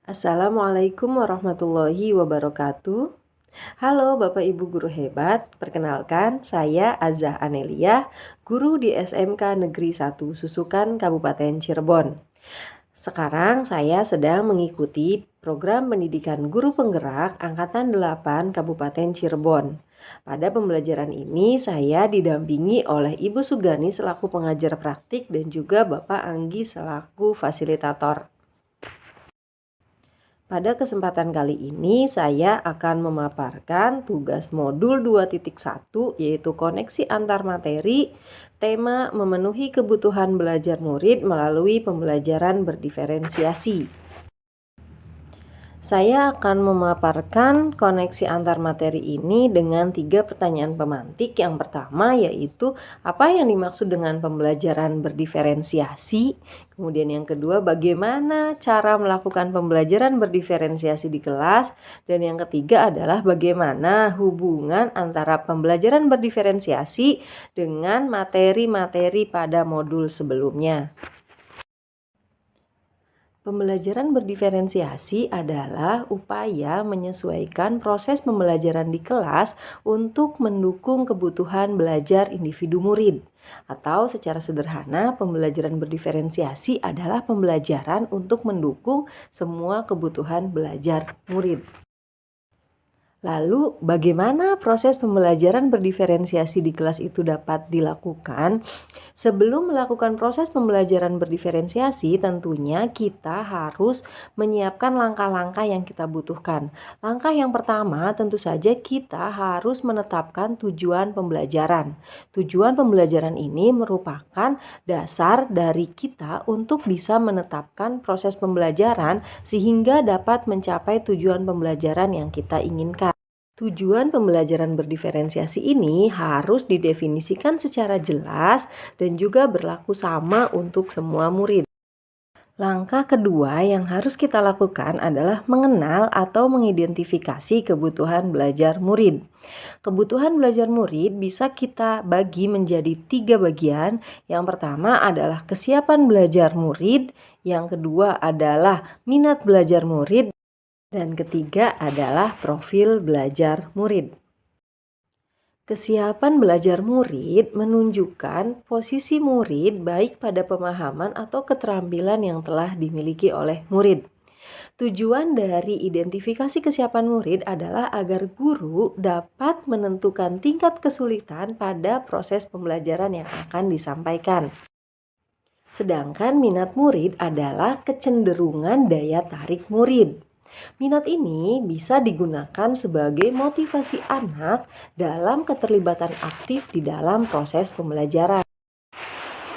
Assalamualaikum warahmatullahi wabarakatuh. Halo Bapak Ibu guru hebat, perkenalkan saya Azah Anelia, guru di SMK Negeri 1 Susukan Kabupaten Cirebon. Sekarang saya sedang mengikuti program pendidikan guru penggerak Angkatan 8 Kabupaten Cirebon. Pada pembelajaran ini saya didampingi oleh Ibu Sugani selaku pengajar praktik dan juga Bapak Anggi selaku fasilitator. Pada kesempatan kali ini saya akan memaparkan tugas modul 2.1 yaitu koneksi antar materi, tema memenuhi kebutuhan belajar murid melalui pembelajaran berdiferensiasi. Saya akan memaparkan koneksi antar materi ini dengan 3 pertanyaan pemantik. Yang pertama yaitu apa yang dimaksud dengan pembelajaran berdiferensiasi. Kemudian yang kedua, bagaimana cara melakukan pembelajaran berdiferensiasi di kelas. Dan yang ketiga adalah bagaimana hubungan antara pembelajaran berdiferensiasi dengan materi-materi pada modul sebelumnya. Pembelajaran berdiferensiasi adalah upaya menyesuaikan proses pembelajaran di kelas untuk mendukung kebutuhan belajar individu murid. Atau secara sederhana, pembelajaran berdiferensiasi adalah pembelajaran untuk mendukung semua kebutuhan belajar murid. Lalu, bagaimana proses pembelajaran berdiferensiasi di kelas itu dapat dilakukan? Sebelum melakukan proses pembelajaran berdiferensiasi, tentunya kita harus menyiapkan langkah-langkah yang kita butuhkan. Langkah yang pertama, tentu saja kita harus menetapkan tujuan pembelajaran. Tujuan pembelajaran ini merupakan dasar dari kita untuk bisa menetapkan proses pembelajaran sehingga dapat mencapai tujuan pembelajaran yang kita inginkan. Tujuan pembelajaran berdiferensiasi ini harus didefinisikan secara jelas dan juga berlaku sama untuk semua murid. Langkah kedua yang harus kita lakukan adalah mengenal atau mengidentifikasi kebutuhan belajar murid. Kebutuhan belajar murid bisa kita bagi menjadi 3 bagian. Yang pertama adalah kesiapan belajar murid, yang kedua adalah minat belajar murid, dan ketiga adalah profil belajar murid. Kesiapan belajar murid menunjukkan posisi murid baik pada pemahaman atau keterampilan yang telah dimiliki oleh murid. Tujuan dari identifikasi kesiapan murid adalah agar guru dapat menentukan tingkat kesulitan pada proses pembelajaran yang akan disampaikan. Sedangkan minat murid adalah kecenderungan daya tarik murid. Minat ini bisa digunakan sebagai motivasi anak dalam keterlibatan aktif di dalam proses pembelajaran.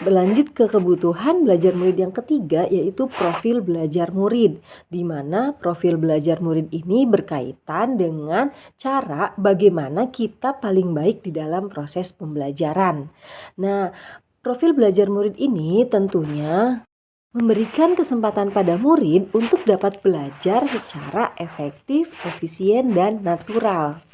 Berlanjut ke kebutuhan belajar murid yang ketiga yaitu profil belajar murid, di mana profil belajar murid ini berkaitan dengan cara bagaimana kita paling baik di dalam proses pembelajaran. Nah, profil belajar murid ini tentunya memberikan kesempatan pada murid untuk dapat belajar secara efektif, efisien, dan natural.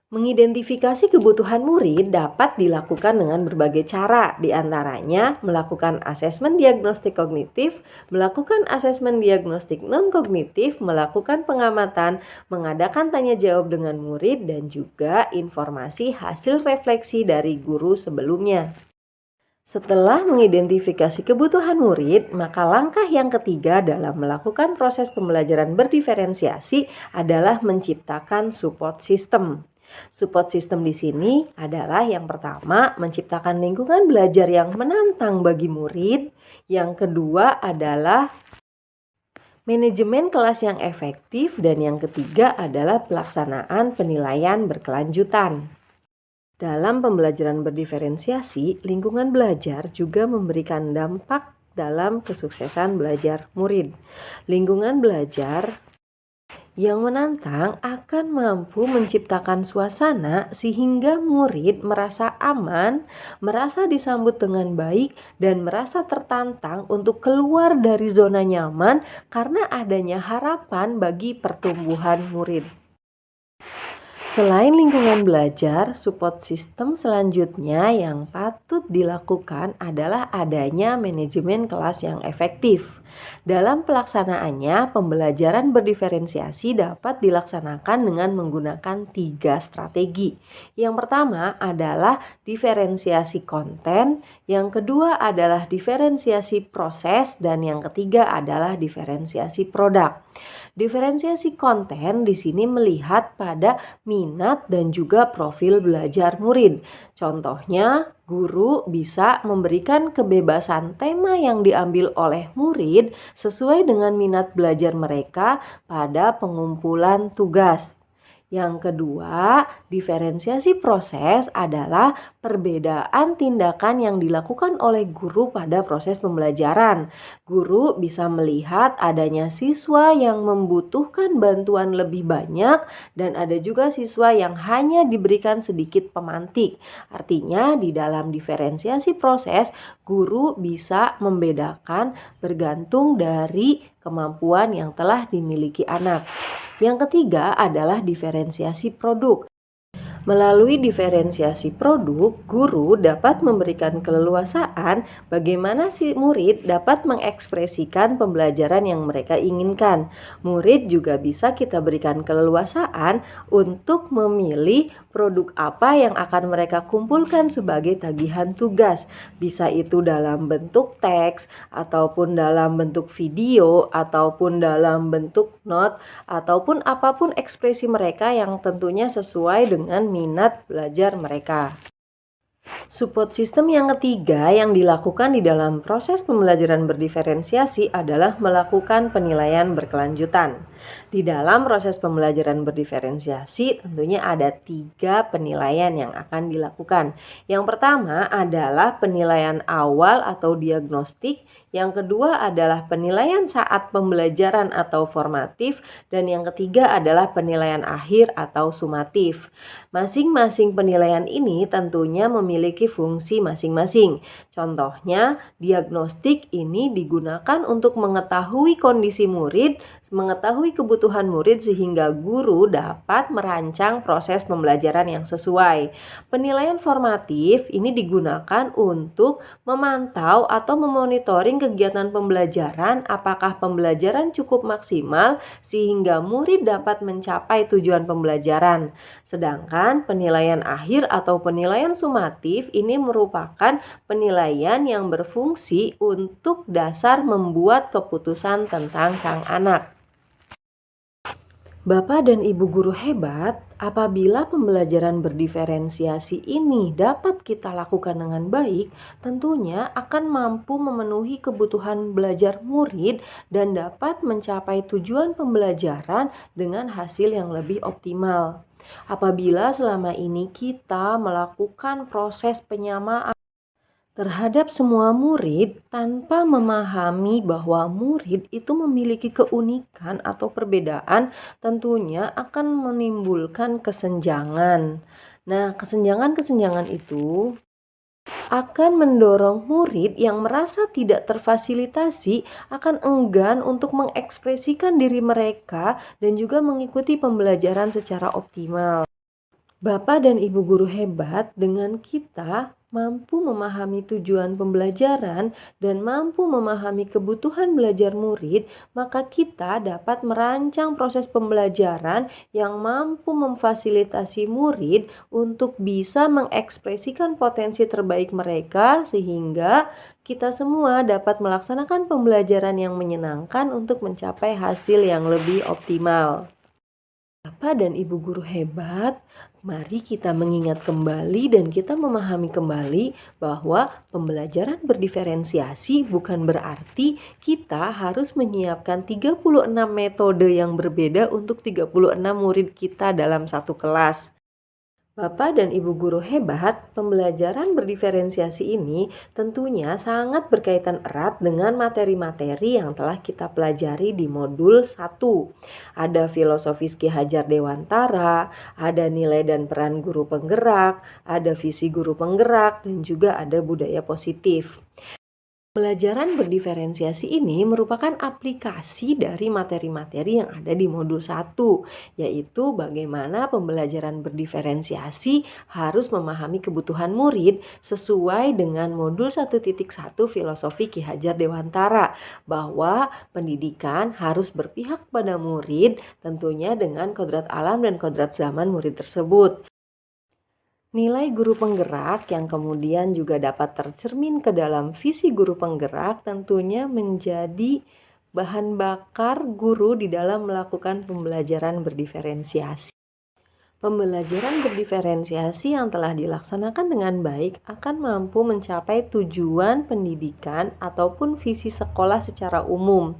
Mengidentifikasi kebutuhan murid dapat dilakukan dengan berbagai cara, diantaranya melakukan asesmen diagnostik kognitif, melakukan asesmen diagnostik non-kognitif, melakukan pengamatan, mengadakan tanya jawab dengan murid, dan juga informasi hasil refleksi dari guru sebelumnya. Setelah mengidentifikasi kebutuhan murid, maka langkah yang ketiga dalam melakukan proses pembelajaran berdiferensiasi adalah menciptakan support system. Support system di sini adalah yang pertama, menciptakan lingkungan belajar yang menantang bagi murid. Yang kedua adalah manajemen kelas yang efektif, dan yang ketiga adalah pelaksanaan penilaian berkelanjutan. Dalam pembelajaran berdiferensiasi, lingkungan belajar juga memberikan dampak dalam kesuksesan belajar murid. Lingkungan belajar yang menantang akan mampu menciptakan suasana sehingga murid merasa aman, merasa disambut dengan baik, dan merasa tertantang untuk keluar dari zona nyaman karena adanya harapan bagi pertumbuhan murid. Selain lingkungan belajar, support system selanjutnya yang patut dilakukan adalah adanya manajemen kelas yang efektif. Dalam pelaksanaannya, pembelajaran berdiferensiasi dapat dilaksanakan dengan menggunakan 3 strategi. Yang pertama adalah diferensiasi konten, yang kedua adalah diferensiasi proses, dan yang ketiga adalah diferensiasi produk. Diferensiasi konten di sini melihat pada minat dan juga profil belajar murid. Contohnya, guru bisa memberikan kebebasan tema yang diambil oleh murid sesuai dengan minat belajar mereka pada pengumpulan tugas. Yang kedua, diferensiasi proses adalah perbedaan tindakan yang dilakukan oleh guru pada proses pembelajaran. Guru bisa melihat adanya siswa yang membutuhkan bantuan lebih banyak dan ada juga siswa yang hanya diberikan sedikit pemantik. Artinya, di dalam diferensiasi proses, guru bisa membedakan bergantung dari kemampuan yang telah dimiliki anak. Yang ketiga adalah diferensiasi produk. Melalui diferensiasi produk, guru dapat memberikan keleluasaan bagaimana si murid dapat mengekspresikan pembelajaran yang mereka inginkan. Murid juga bisa kita berikan keleluasaan untuk memilih produk apa yang akan mereka kumpulkan sebagai tagihan tugas. Bisa itu dalam bentuk teks, ataupun dalam bentuk video, ataupun dalam bentuk not, ataupun apapun ekspresi mereka yang tentunya sesuai dengan minat belajar mereka. Support system yang ketiga yang dilakukan di dalam proses pembelajaran berdiferensiasi adalah melakukan penilaian berkelanjutan. Di dalam proses pembelajaran berdiferensiasi tentunya ada 3 penilaian yang akan dilakukan. Yang pertama adalah penilaian awal atau diagnostik, yang kedua adalah penilaian saat pembelajaran atau formatif, dan yang ketiga adalah penilaian akhir atau sumatif. Masing-masing penilaian ini tentunya memiliki fungsi masing-masing. Contohnya, diagnostik ini digunakan untuk mengetahui kondisi murid, mengetahui kebutuhan murid sehingga guru dapat merancang proses pembelajaran yang sesuai. Penilaian formatif ini digunakan untuk memantau atau memonitoring kegiatan pembelajaran, apakah pembelajaran cukup maksimal sehingga murid dapat mencapai tujuan pembelajaran. Sedangkan penilaian akhir atau penilaian sumatif ini merupakan penilaian yang berfungsi untuk dasar membuat keputusan tentang sang anak. Bapak dan Ibu guru hebat, apabila pembelajaran berdiferensiasi ini dapat kita lakukan dengan baik, tentunya akan mampu memenuhi kebutuhan belajar murid dan dapat mencapai tujuan pembelajaran dengan hasil yang lebih optimal. Apabila selama ini kita melakukan proses penyamaan terhadap semua murid tanpa memahami bahwa murid itu memiliki keunikan atau perbedaan, tentunya akan menimbulkan kesenjangan. Nah, kesenjangan-kesenjangan itu akan mendorong murid yang merasa tidak terfasilitasi akan enggan untuk mengekspresikan diri mereka dan juga mengikuti pembelajaran secara optimal. Bapak dan Ibu guru hebat, dengan kita mampu memahami tujuan pembelajaran dan mampu memahami kebutuhan belajar murid, maka kita dapat merancang proses pembelajaran yang mampu memfasilitasi murid untuk bisa mengekspresikan potensi terbaik mereka sehingga kita semua dapat melaksanakan pembelajaran yang menyenangkan untuk mencapai hasil yang lebih optimal. Bapak dan Ibu guru hebat, mari kita mengingat kembali dan kita memahami kembali bahwa pembelajaran berdiferensiasi bukan berarti kita harus menyiapkan 36 metode yang berbeda untuk 36 murid kita dalam satu kelas. Bapak dan Ibu guru hebat, pembelajaran berdiferensiasi ini tentunya sangat berkaitan erat dengan materi-materi yang telah kita pelajari di modul 1. Ada filosofis Ki Hajar Dewantara, ada nilai dan peran guru penggerak, ada visi guru penggerak, dan juga ada budaya positif. Pembelajaran berdiferensiasi ini merupakan aplikasi dari materi-materi yang ada di modul 1, yaitu bagaimana pembelajaran berdiferensiasi harus memahami kebutuhan murid sesuai dengan modul 1.1 Filosofi Ki Hajar Dewantara, bahwa pendidikan harus berpihak pada murid tentunya dengan kodrat alam dan kodrat zaman murid tersebut. Nilai guru penggerak yang kemudian juga dapat tercermin ke dalam visi guru penggerak tentunya menjadi bahan bakar guru di dalam melakukan pembelajaran berdiferensiasi. Pembelajaran berdiferensiasi yang telah dilaksanakan dengan baik akan mampu mencapai tujuan pendidikan ataupun visi sekolah secara umum.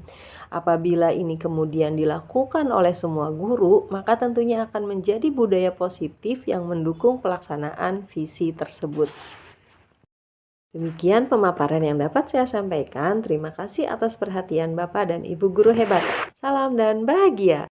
Apabila ini kemudian dilakukan oleh semua guru, maka tentunya akan menjadi budaya positif yang mendukung pelaksanaan visi tersebut. Demikian pemaparan yang dapat saya sampaikan. Terima kasih atas perhatian Bapak dan Ibu guru hebat. Salam dan bahagia.